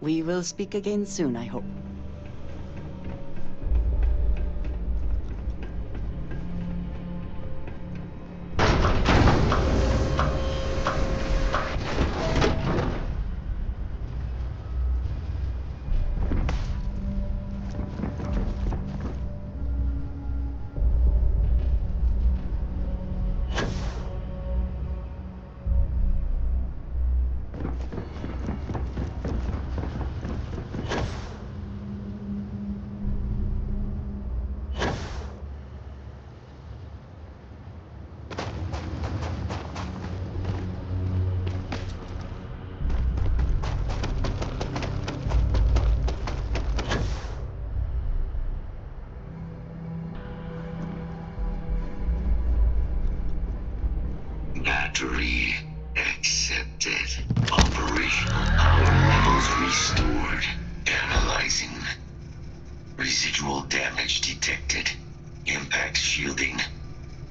We will speak again soon, I hope. Battery accepted. Operational power levels restored. Analyzing. Residual damage detected. Impact shielding.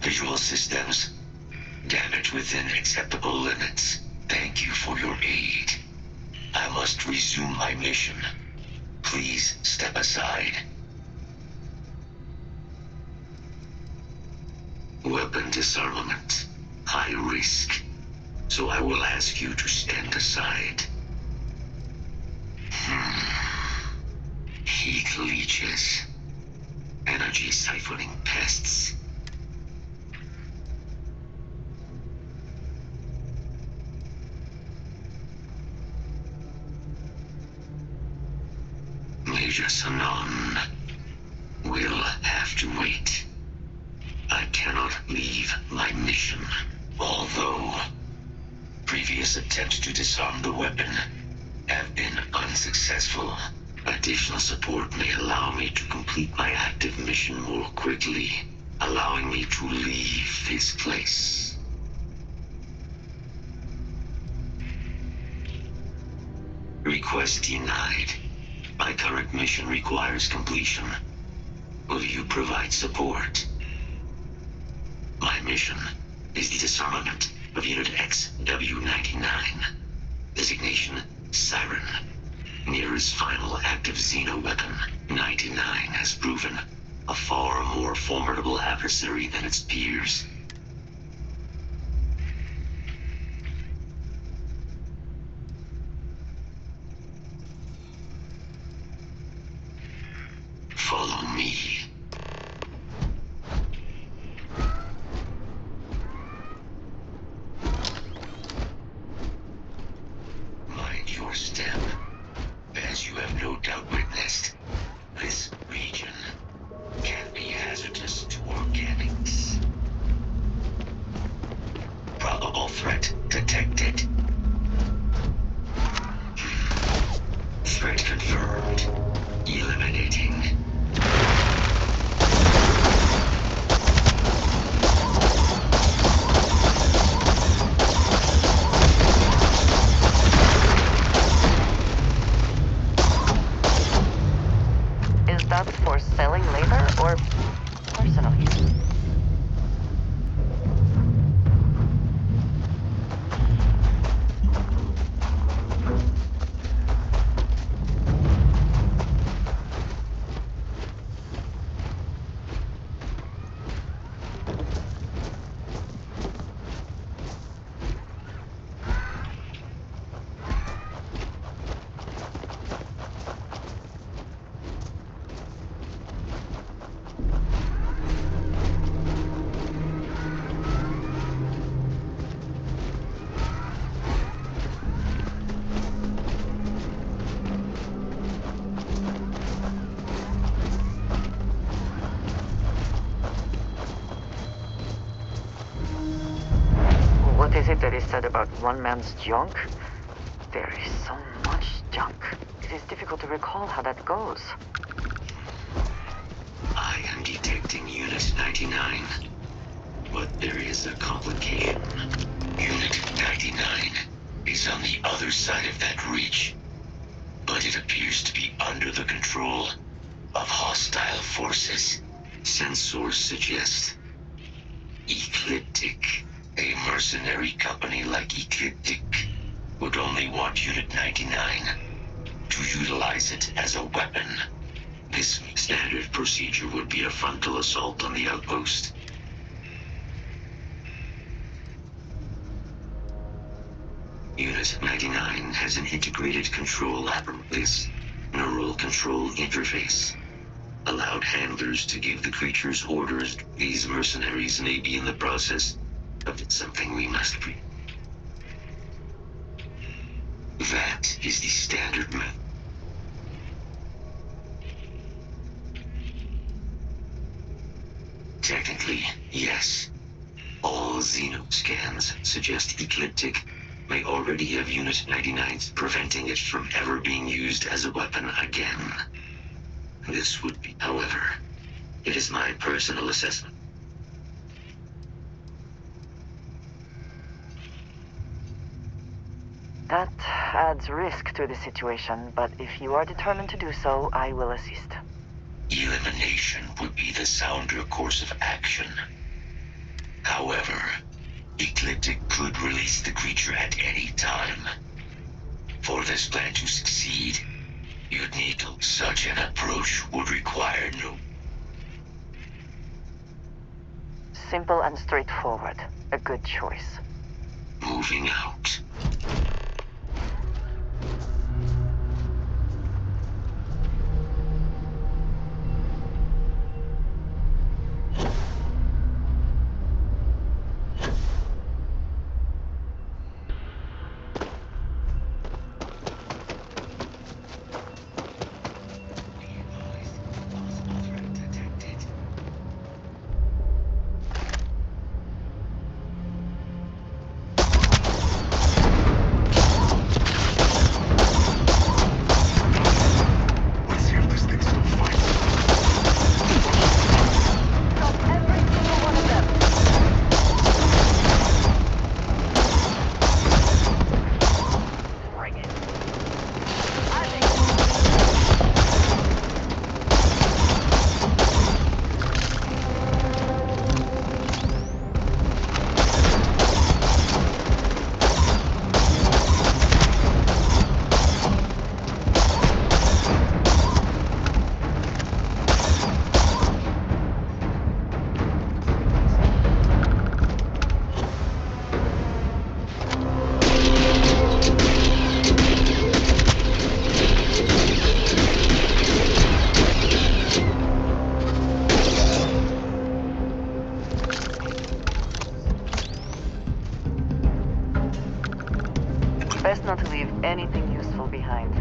Visual systems. Damage within acceptable limits. Thank you for your aid. I must resume my mission. Please step aside. Weapon disarmament. High risk. So I will ask you to stand aside. Heat leeches. Energy siphoning pests. Major Sanon will have to wait. I cannot leave my mission, although previous attempts to disarm the weapon have been unsuccessful. Additional support may allow me to complete my active mission more quickly, allowing me to leave this place. Request denied. My current mission requires completion. Will you provide support? My mission is the disarmament of Unit XW-99. Designation Siren. Nearest final active Xeno weapon, 99 has proven a far more formidable adversary than its peers. Follow me. Mind your step. As you have no doubt witnessed, this region can be hazardous to organics. Probable threat detected. Threat confirmed. Eliminating. Is that for selling labor or personal use? What is it that is said about one man's junk? There is so much junk. It is difficult to recall how that goes. I am detecting Unit 99. But there is a complication. Unit 99 is on the other side of that reach. But it appears to be under the control of hostile forces. Sensors suggest Ecliptic. A mercenary company like Ecliptic would only want Unit 99 to utilize it as a weapon. This standard procedure would be a frontal assault on the outpost. Unit 99 has an integrated control apparatus, neural control interface. Allowed handlers to give the creatures orders. These mercenaries may be in the process of something we must That is the standard method. Technically, yes. All xenoscans suggest Ecliptic may already have Unit 99's preventing it from ever being used as a weapon again. This would be, however, it is my personal assessment. That adds risk to the situation, but if you are determined to do so, I will assist. Elimination would be the sounder course of action. However, Ecliptic could release the creature at any time. For this plan to succeed, you'd need to. Such an approach would require no. Simple and straightforward. A good choice. Moving out. Best not to leave anything useful behind.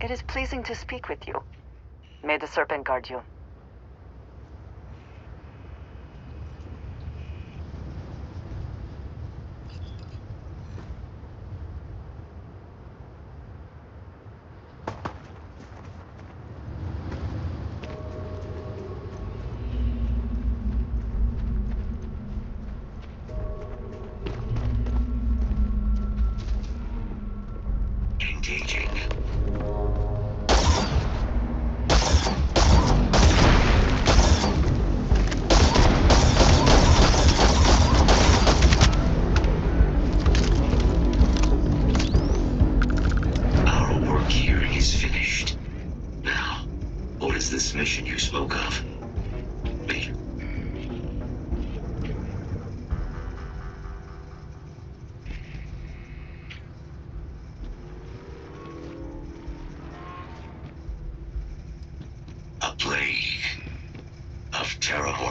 It is pleasing to speak with you. May the serpent guard you.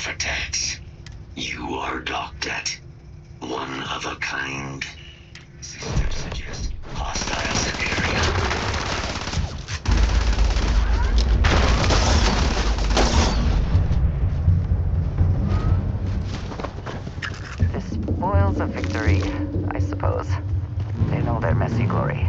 Xenomorph attacks. You are docked at one of a kind. Systems suggest hostiles in area. This spoils a victory, I suppose. They know their messy glory.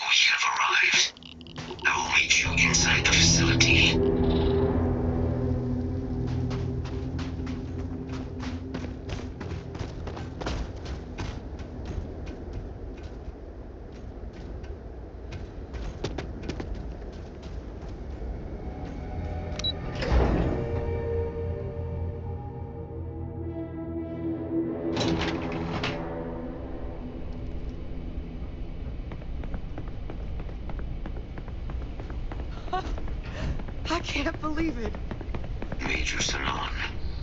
We have arrived. I will meet you inside the facility. I can't believe it. Major Sanan,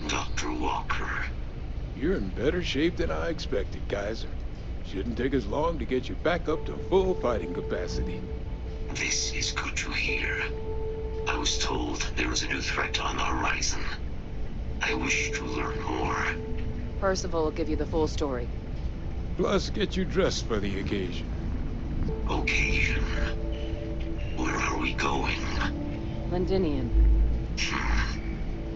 Dr. Walker. You're in better shape than I expected, Kaiser. Shouldn't take us long to get you back up to full fighting capacity. This is good to hear. I was told there was a new threat on the horizon. I wish to learn more. Percival will give you the full story. Plus, get you dressed for the occasion. Occasion. Where are we going? Londinian.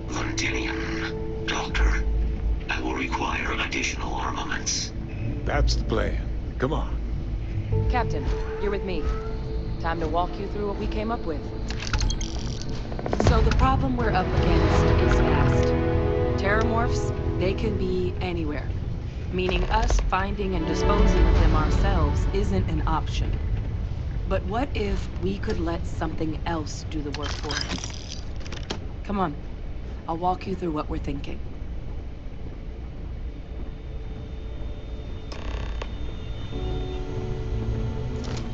Londinian. Doctor, I will require additional armaments. That's the plan. Come on. Captain, you're with me. Time to walk you through what we came up with. So the problem we're up against is vast. Terramorphs, they can be anywhere. Meaning us finding and disposing of them ourselves isn't an option. But what if we could let something else do the work for us? Come on, I'll walk you through what we're thinking.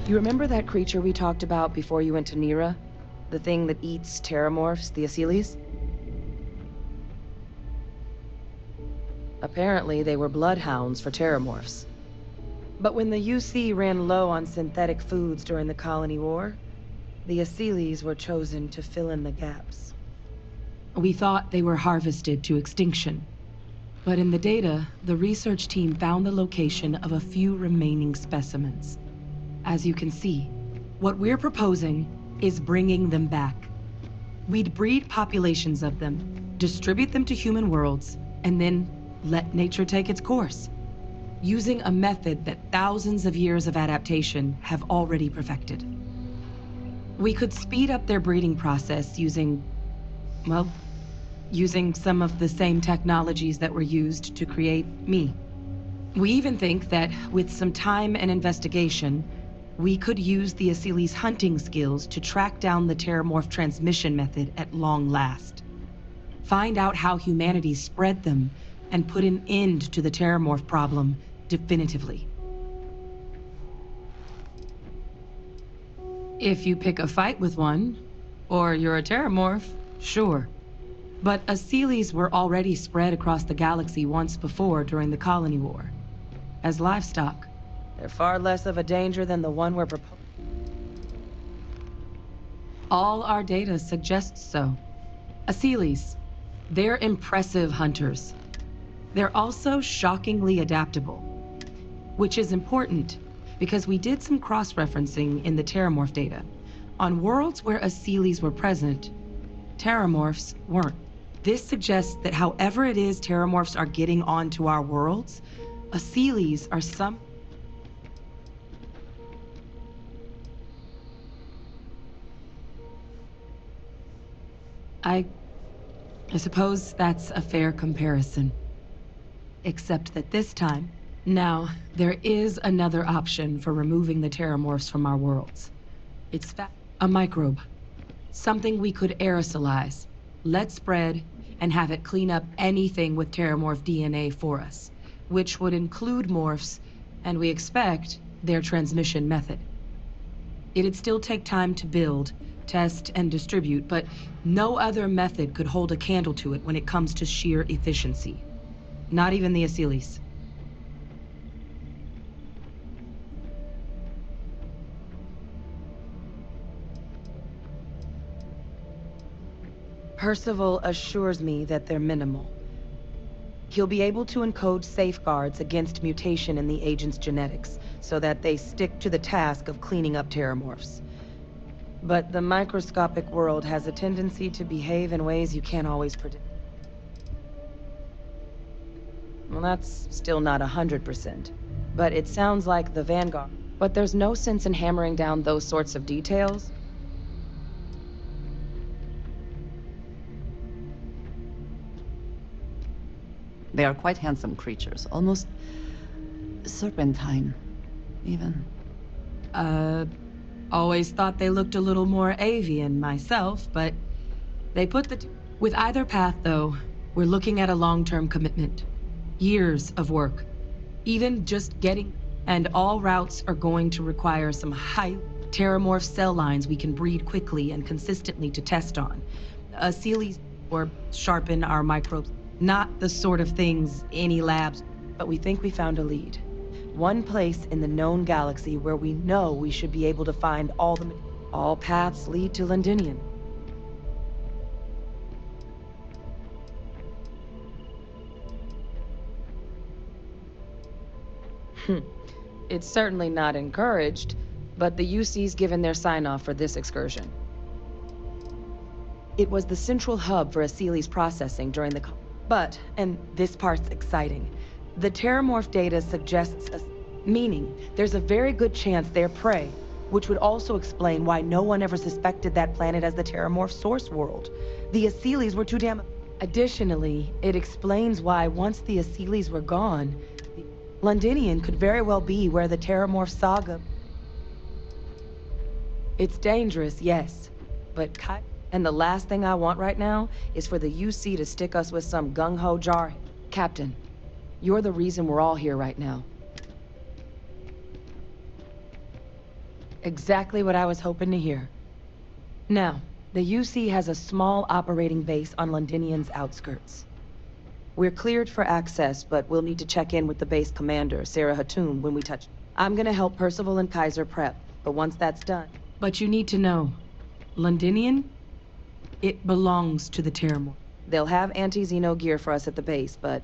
You remember that creature we talked about before you went to Nira? The thing that eats terramorphs, the Asylees? Apparently, they were bloodhounds for terramorphs. But when the UC ran low on synthetic foods during the Colony War, the Asylees were chosen to fill in the gaps. We thought they were harvested to extinction. But in the data, the research team found the location of a few remaining specimens. As you can see, what we're proposing is bringing them back. We'd breed populations of them, distribute them to human worlds, and then let nature take its course, using a method that thousands of years of adaptation have already perfected. We could speed up their breeding process using some of the same technologies that were used to create me. We even think that with some time and investigation, we could use the Asylees' hunting skills to track down the terramorph transmission method at long last. Find out how humanity spread them and put an end to the terramorph problem definitively. If you pick a fight with one, or you're a terramorph, sure. But Asylees were already spread across the galaxy once before during the Colony War. As livestock. They're far less of a danger than the one we're proposing. All our data suggests so. Asylees, they're impressive hunters. They're also shockingly adaptable. Which is important, because we did some cross-referencing in the Terramorph data. On worlds where Asylees were present, Terramorphs weren't. This suggests that however it is Terramorphs are getting onto our worlds, Asylees are some... I suppose that's a fair comparison. Except that this time, now, there is another option for removing the Terramorphs from our worlds. It's a microbe. Something we could aerosolize, let spread, and have it clean up anything with Terramorph DNA for us, which would include morphs, and we expect their transmission method. It'd still take time to build, test, and distribute, but no other method could hold a candle to it when it comes to sheer efficiency. Not even the Asylees. Percival assures me that they're minimal. He'll be able to encode safeguards against mutation in the agent's genetics, so that they stick to the task of cleaning up Terramorphs. But the microscopic world has a tendency to behave in ways you can't always predict. Well, that's still not 100%. But it sounds like the Vanguard. But there's no sense in hammering down those sorts of details. They are quite handsome creatures, almost serpentine, even. Always thought they looked a little more avian myself, but they put the... With either path, though, we're looking at a long-term commitment. Years of work. Even just getting... And all routes are going to require some high Terramorph cell lines we can breed quickly and consistently to test on. Asylees or sharpen our microbes. Not the sort of things any labs, but we think we found a lead. One place in the known galaxy where we know we should be able to find all paths lead to Londinian. It's certainly not encouraged, but the UC's given their sign-off for this excursion. It was the central hub for Asylees processing during the... But, and this part's exciting, the Terramorph data suggests meaning there's a very good chance they're prey, which would also explain why no one ever suspected that planet as the Terramorph source world. The Asylees were too damn... Additionally, it explains why once the Asylees were gone, Londinian could very well be where the Terramorph saga... It's dangerous, yes, but and the last thing I want right now is for the UC to stick us with some gung-ho jar. Captain, you're the reason we're all here right now. Exactly what I was hoping to hear. Now, the UC has a small operating base on Londinian's outskirts. We're cleared for access, but we'll need to check in with the base commander, Sarah Hatoum, when we touch... I'm gonna help Percival and Kaiser prep, but once that's done... But you need to know, Londinian? It belongs to the Terramorph. They'll have anti-Xeno gear for us at the base, but...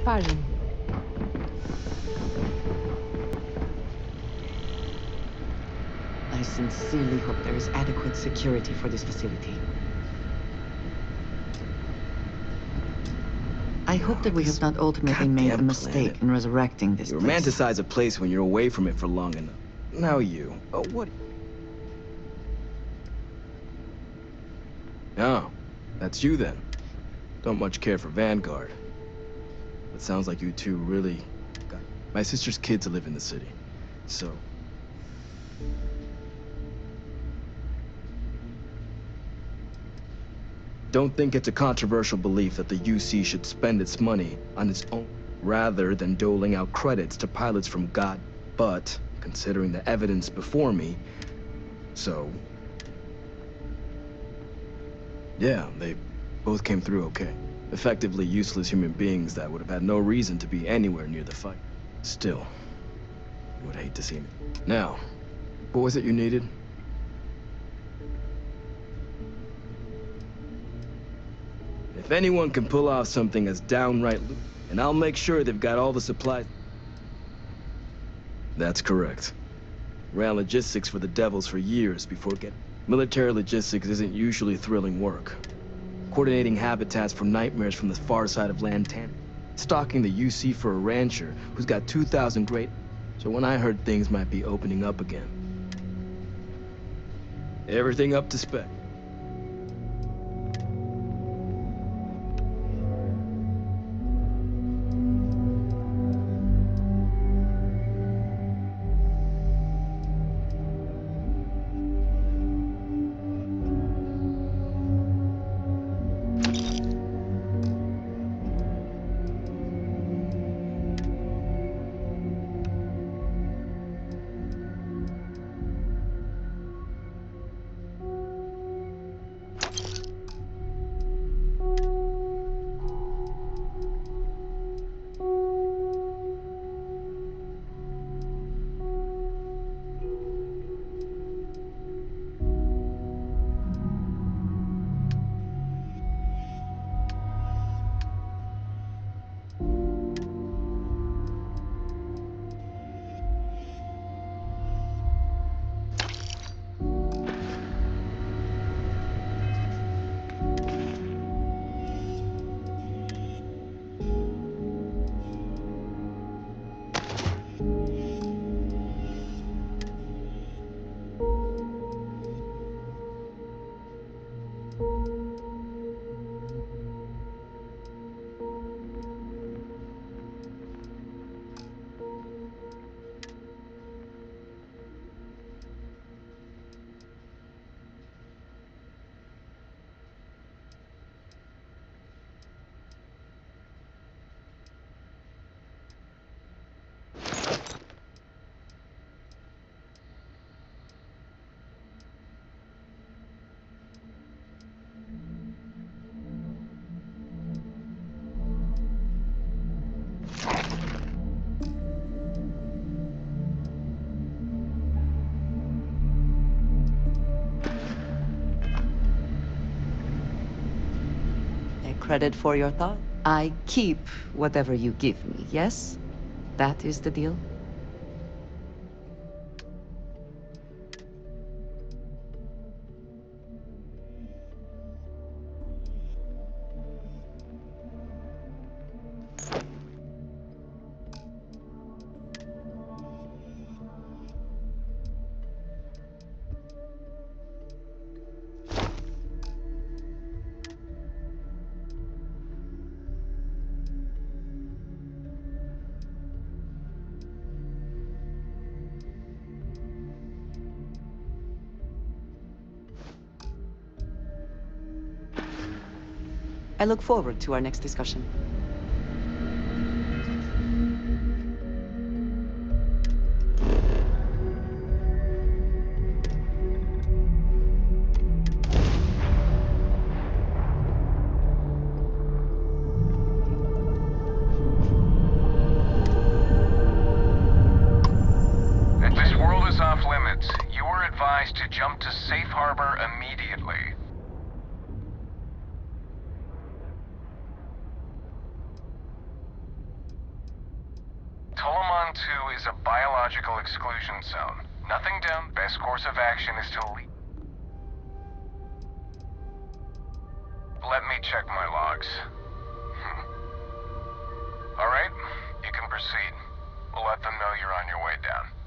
Pardon. I sincerely hope there is adequate security for this facility. I hope that we have not ultimately made a mistake in resurrecting this You place. romanticize a place when you're away from it for long enough. Now you. Oh, what? Oh, that's you then. Don't much care for Vanguard. It sounds like you two really... My sister's kids live in the city, so... Don't think it's a controversial belief that the UC should spend its money on its own rather than doling out credits to pilots from God. But, considering the evidence before me, so... yeah, they both came through okay. Effectively useless human beings that would have had no reason to be anywhere near the fight. Still, I would hate to see me. Now, what was it you needed? If anyone can pull off something as downright loot, and I'll make sure they've got all the supplies. That's correct. Ran logistics for the Devils for years before getting... Military logistics isn't usually thrilling work. Coordinating habitats for nightmares from the far side of Lantan. Stalking the UC for a rancher who's got 2,000 great... So when I heard things might be opening up again... everything up to spec. Credit for your thought. I keep whatever you give me, yes? That is the deal? I look forward to our next discussion. If this world is off limits, you are advised to jump to safe harbor immediately. Tolomon 2 is a biological exclusion zone. Nothing down. Best course of action is to leave. Let me check my logs. Alright, you can proceed. We'll let them know you're on your way down.